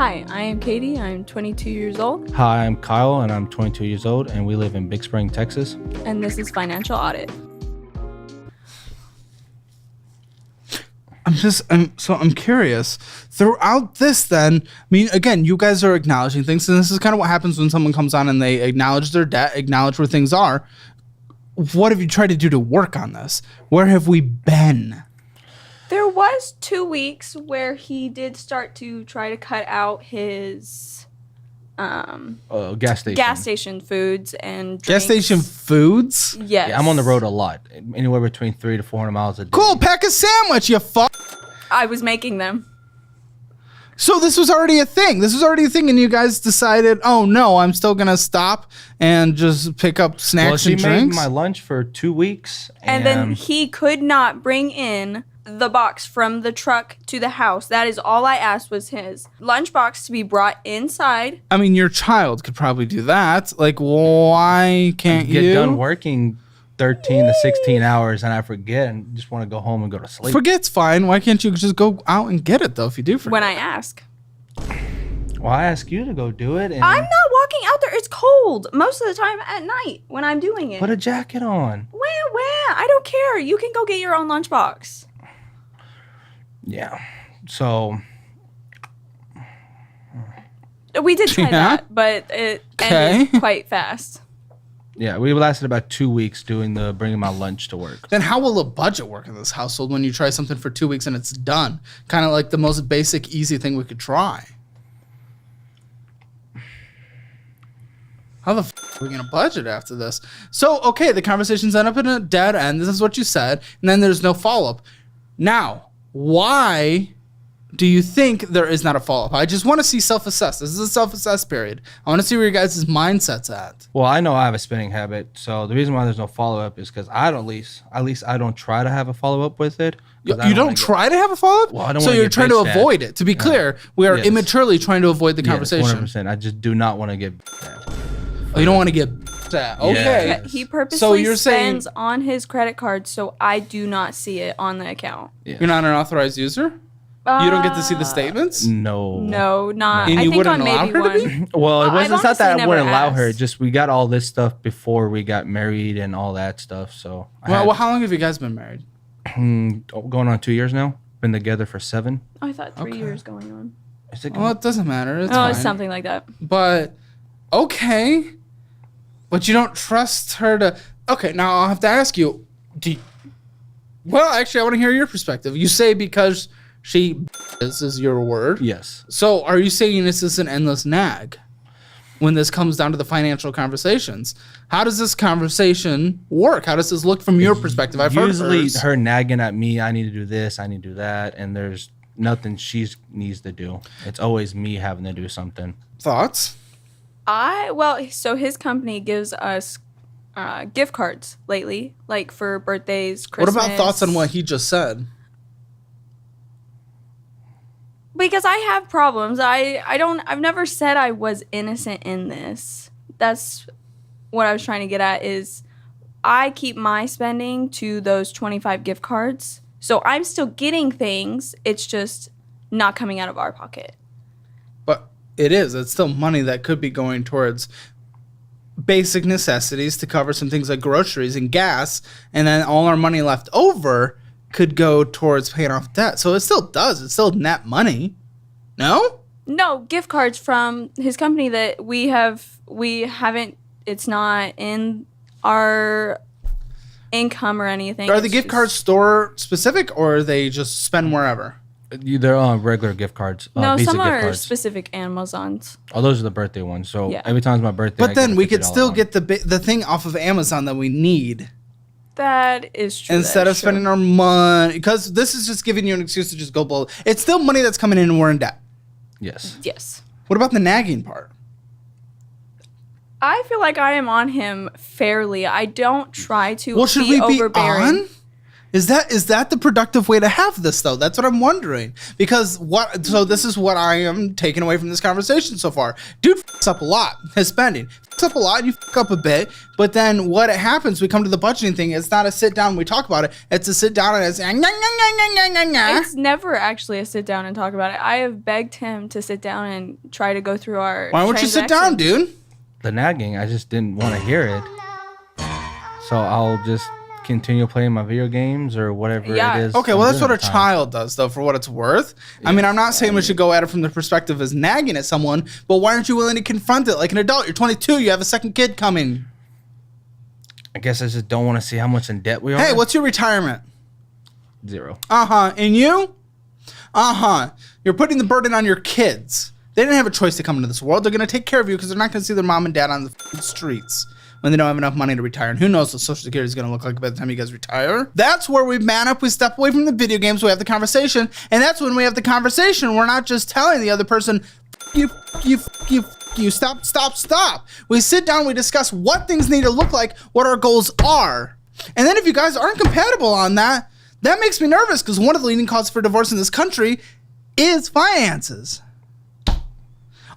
Hi, I am Katie. I'm 22 years old. Hi, I'm Kyle, and I'm 22 years old, and we live in Big Spring, Texas. And this is Financial Audit. I'm curious. Throughout this, then, I mean, again, you guys are acknowledging things, and this is kind of what happens when someone comes on and they acknowledge their debt, acknowledge where things are. What have you tried to do to work on this? Where have we been? There was 2 weeks where he did start to try to cut out his Gas station foods and drinks. Gas station foods? Yes. Yeah, I'm on the road a lot, anywhere between 300 to 400 miles a day. Cool, pack a sandwich, you fuck. I was making them. So this was already a thing. And you guys decided, oh no, I'm still gonna stop and just pick up snacks and drinks. Well, she made my lunch for 2 weeks, And then he could not bring in the box from the truck to the house. That is all I asked was his lunchbox to be brought inside. I mean, your child could probably do that. Like, why can't you get done working 13 to 16 hours and I forget and just want to go home and go to sleep? Forget's fine. Why can't you just go out and get it though if you do forget? When I ask. Well, I ask you to go do it. And I'm not walking out there. It's cold most of the time at night when I'm doing it. put a jacket on. Where? I don't care. You can go get your own lunchbox. Yeah. So We did try that, but it ended quite fast. yeah, we lasted about 2 weeks bringing my lunch to work. Then how will a budget work in this household when you try something for 2 weeks and it's done? Kind of like the most basic, easy thing we could try. How the f are we going to budget after this? So, okay, the conversations end up in a dead end. This is what you said. And then there's no follow-up. Now, why do you think there is not a follow-up? I just want to see self-assess. This is a self-assess period. I want to see where your guys' mindset's at. Well, I know I have a spending habit, so the reason why there's no follow-up is because I don't at least I don't try to have a follow-up with it. You don't try to have a follow-up? Well, I don't so wanna you're get trying to bitched at. avoid it. To be clear, we are immaturely trying to avoid the conversation. 100%. I just do not want to get bitched at. Oh, you don't want to get that. Okay. Yes. He purposely So you're spends saying- on his credit card, so I do not see it on the account. Yeah. You're not an authorized user? You don't get to see the statements? No. No, not. And I you think wouldn't on allow maybe her to one. be? Well, I've it's not honestly that I never wouldn't allow her. asked. Just we got all this stuff before we got married and all that stuff. So Well, how long have you guys been married? going on 2 years now. Been together for 7. Oh, I thought 3 years going on. Is it Well, it doesn't matter. It's Oh, fine. it's something like that. But, okay. But you don't trust her to... Okay, now I'll have to ask you. Well, actually, I want to hear your perspective. You say because she is your word. Yes. So are you saying this is an endless nag when this comes down to the financial conversations? How does this conversation work? How does this look from your perspective? I've Usually heard hers. her nagging at me, I need to do this, I need to do that, and there's nothing she needs to do. It's always me having to do something. Thoughts? So his company gives us gift cards lately, like for birthdays, Christmas. What about thoughts on what he just said? Because I have problems. I've never said I was innocent in this. That's what I was trying to get at is I keep my spending to those 25 gift cards. So I'm still getting things. It's just not coming out of our pocket. But it's still money that could be going towards basic necessities to cover some things like groceries and gas. And then all our money left over could go towards paying off debt. So it still does. It's still net money. No? No, gift cards from his company that we haven't, it's not in our income or anything. Are the gift cards store specific or are they just spend wherever? They're on regular gift cards. No, Visa some gift are cards. specific Amazons. Oh, those are the birthday ones. So Yeah. every time it's my birthday. But then we could still get the thing off of Amazon that we need. That is true. Instead of spending our money. Because this is just giving you an excuse to just go blow. It's still money that's coming in and we're in debt. Yes. Yes. What about the nagging part? I feel like I am on him fairly. I don't try to Well, should be we be overbearing. on? Is that the productive way to have this though? That's what I'm wondering. Because so this is what I am taking away from this conversation so far. Dude fucks up a lot. His spending fucks up a lot. You fuck up a bit, but then what happens? We come to the budgeting thing. It's not a sit down. We talk about it. It's a sit down and it's It's never actually a sit down and talk about it. I have begged him to sit down and try to go through our. Why won't you sit down, dude? The nagging, I just didn't want to hear it. So I'll just continue playing my video games or whatever it is. Okay, well, that's what a child does, though, for what it's worth. I mean, I'm not saying we should go at it from the perspective as nagging at someone, but why aren't you willing to confront it like an adult? You're 22. You have a second kid coming. I guess I just don't want to see how much in debt we are. Hey, what's your retirement? 0. And you? You're putting the burden on your kids. They didn't have a choice to come into this world. They're going to take care of you because they're not going to see their mom and dad on the streets when they don't have enough money to retire. And who knows what Social Security is going to look like by the time you guys retire. That's where we man up. We step away from the video games. We have the conversation. And that's when we have the conversation. We're not just telling the other person, you, stop. We sit down. We discuss what things need to look like, what our goals are. And then if you guys aren't compatible on that, that makes me nervous because one of the leading causes for divorce in this country is finances.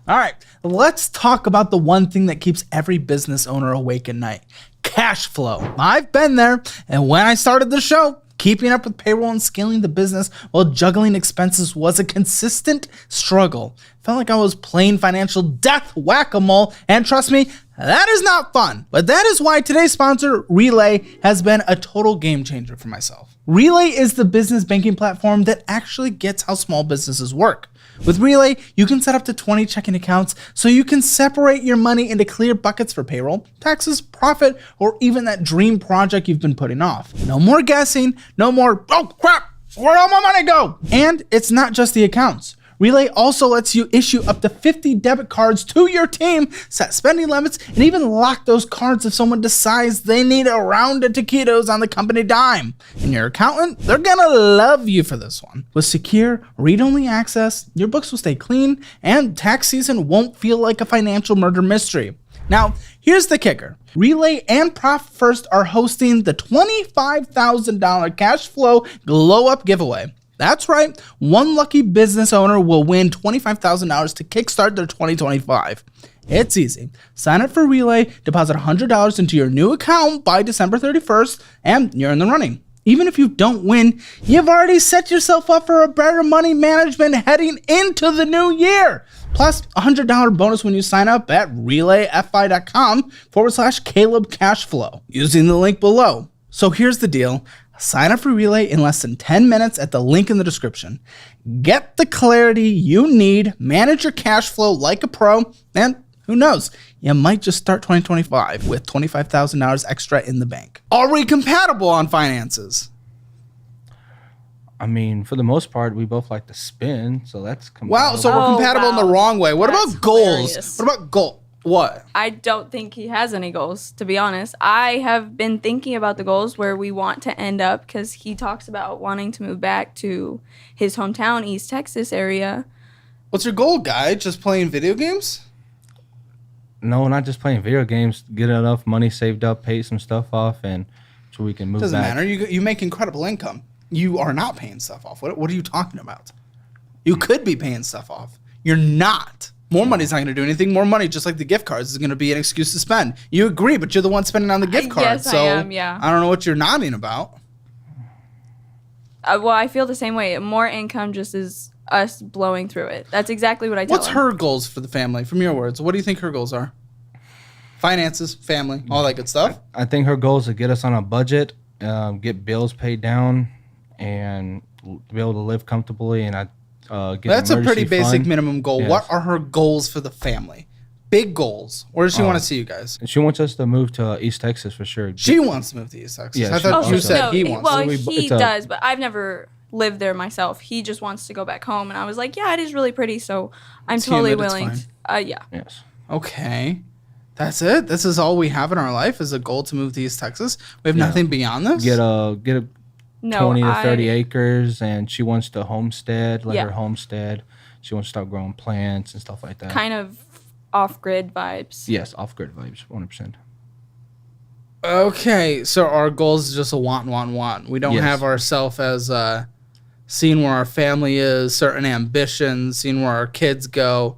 All right, let's talk about the one thing that keeps every business owner awake at night. Cash flow. I've been there, and when I started the show, keeping up with payroll and scaling the business while juggling expenses was a consistent struggle. Felt like I was playing financial death whack-a-mole, and trust me, that is not fun. But that is why today's sponsor, Relay, has been a total game changer for myself. Relay is the business banking platform that actually gets how small businesses work. With Relay, you can set up to 20 checking accounts so you can separate your money into clear buckets for payroll, taxes, profit, or even that dream project you've been putting off. No more guessing, no more, oh crap, where'd all my money go? And it's not just the accounts. Relay also lets you issue up to 50 debit cards to your team, set spending limits, and even lock those cards if someone decides they need a round of taquitos on the company dime. And your accountant, they're gonna love you for this one. With secure, read-only access, your books will stay clean, and tax season won't feel like a financial murder mystery. Now, here's the kicker. Relay and Profit First are hosting the $25,000 cash flow glow up giveaway. That's right, one lucky business owner will win $25,000 to kickstart their 2025. It's easy. Sign up for Relay, deposit $100 into your new account by December 31st, and you're in the running. Even if you don't win, you've already set yourself up for a better money management heading into the new year. Plus, a $100 bonus when you sign up at relayfi.com/Caleb Cashflow using the link below. So here's the deal. Sign up for Relay in less than 10 minutes at the link in the description. Get the clarity you need, manage your cash flow like a pro, and who knows, you might just start 2025 with $25,000 extra in the bank. Are we compatible on finances? I mean, for the most part, we both like to spin, so that's compatible. Wow, so we're compatible in the wrong way. What That's about goals? hilarious. What about goal? What? I don't think he has any goals, to be honest. I have been thinking about the goals where we want to end up because he talks about wanting to move back to his hometown, East Texas area. What's your goal, guy? Just playing video games? No, not just playing video games. Get enough money saved up, pay some stuff off, and so we can move Doesn't back. matter. You make incredible income. You are not paying stuff off. What are you talking about? You could be paying stuff off. You're not. More money's not going to do anything. More money, just like the gift cards, is going to be an excuse to spend. You agree, but you're the one spending on the gift card. Yes, so I am, yeah. I don't know what you're nodding about. Well, I feel the same way. More income just is us blowing through it. That's exactly what I tell What's him. her goals for the family? From your words, what do you think her goals are? Finances, family, all that good stuff? I think her goal is to get us on a budget, get bills paid down, and be able to live comfortably. And get That's a pretty emergency basic fund. minimum goal. Yes. What are her goals for the family? Big goals. Where does she want to see you guys? She wants us to move to East Texas for sure. She wants to move to East Texas. Yeah, I she thought you also- said he wants Well, to. he It's a- does, but I've never lived there myself. He just wants to go back home, and I was like, yeah, it is really pretty, so I'm It's totally humid, it's willing. fine. Yeah. Yes. Okay. That's it? This is all we have in our life is a goal to move to East Texas? We have nothing beyond this? Get a No, 20 to 30 acres, and she wants to homestead, let Yeah. her homestead. She wants to start growing plants and stuff like that. Kind of off-grid vibes. Yes, off-grid vibes, 100%. Okay, so our goal is just a want. We don't Yes. have ourselves as seeing where our family is, certain ambitions, seeing where our kids go,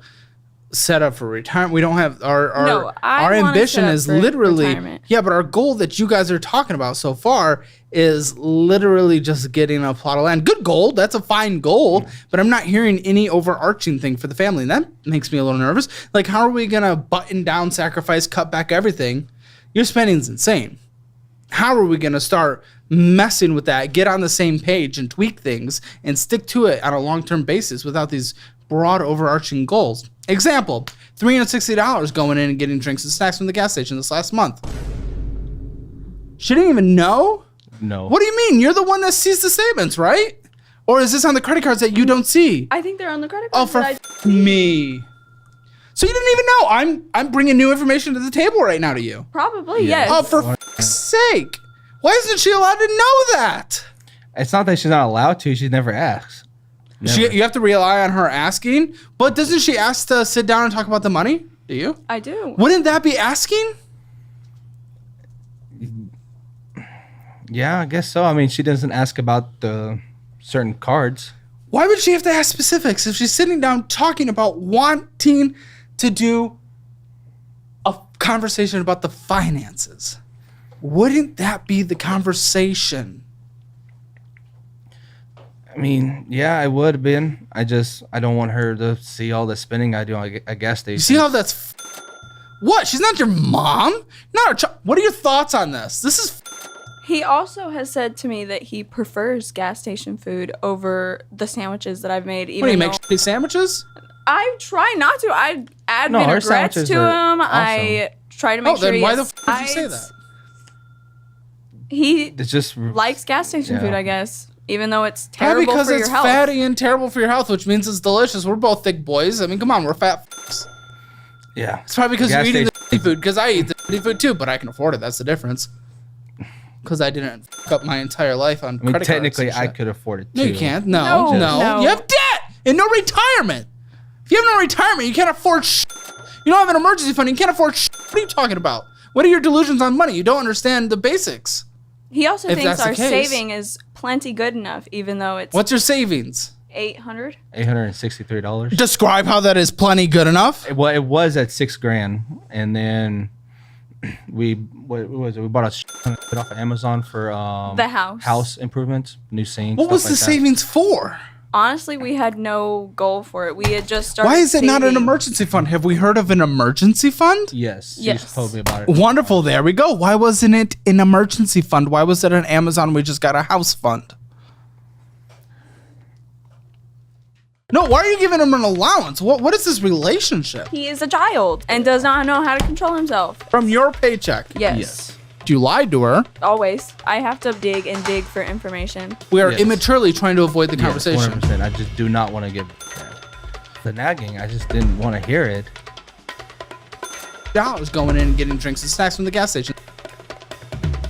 set up for retirement. We don't have our No, I our wanna ambition set up is for literally retirement. yeah, but our goal that you guys are talking about so far is literally just getting a plot of land. Good goal, that's a fine goal, but I'm not hearing any overarching thing for the family, and that makes me a little nervous. Like, how are we gonna button down, sacrifice, cut back everything? Your spending's insane. How are we going to start messing with that, get on the same page and tweak things and stick to it on a long-term basis without these broad overarching goals? Example, $360 going in and getting drinks and snacks from the gas station this last month. She didn't even know? No. What do you mean? You're the one that sees the statements, right? Or is this on the credit cards that you don't see? I think they're on the credit Oh, card. for me. So you didn't even know. I'm bringing new information to the table right now to you. Probably, Yeah. yes. Oh, for f***'s sake. Why isn't she allowed to know that? It's not that she's not allowed to. She never asks. Never. You have to rely on her asking. But doesn't she ask to sit down and talk about the money? Do you? I do. Wouldn't that be asking? Yeah, I guess so. I mean, she doesn't ask about the certain cards. Why would she have to ask specifics if she's sitting down talking about wanting to do a conversation about the finances? Wouldn't that be the conversation? I mean, yeah, I would have been. I don't want her to see all the spending I do on a gas station. You see how that's what? She's not your mom? Not her child. What are your thoughts on this? This is He also has said to me that he prefers gas station food over the sandwiches that I've made. Even what do you make though shitty sandwiches? I try not to. I add No, our vinaigrettes sandwiches to are him. I try to make sure then he why the has f did you say sides. that? He It's just likes gas station Yeah. food, I guess, even though it's Yeah, terrible because for it's your health. fatty and terrible for your health, which means it's delicious. We're both thick boys. I mean, come on, we're fat f***s. yeah. It's probably because you're Gas eating the station- shitty food, because I eat the shitty food too, but I can afford it. That's the difference. Because I didn't f up my entire life on I mean, credit technically, cards and I shit. could afford it too. No, you can't. No. No. You have debt and no retirement. If you have no retirement, you can't afford You don't have an emergency fund. You can't afford What are you talking about? What are your delusions on money? You don't understand the basics. He also If thinks that's the our case- saving is plenty good enough, even though it's What's your savings? 800. $863. Describe how that is plenty good enough. Well, it was at $6,000, and then what was it? We bought a shit off of Amazon for The house. house improvements, new sinks. What stuff was the like that. savings for? Honestly, we had no goal for it. We had just started. Why is it not an saving. emergency fund? Have we heard of an emergency fund? Yes, she Yes. just told me about it. Wonderful. There we go. Why wasn't it an emergency fund? Why was it an Amazon? We just got a house fund. No, why are you giving him an allowance? What is this relationship? He is a child and does not know how to control himself. From your paycheck. Yes. You lied to her. Always. I have to dig and dig for information. We are Yes. immaturely trying to avoid the Yes, conversation. 100%. I just do not want to get the nagging. I just didn't want to hear it. $1 going in and getting drinks and snacks from the gas station.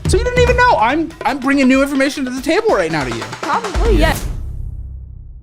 So you didn't even know. I'm bringing new information to the table right now to you. Probably, yes.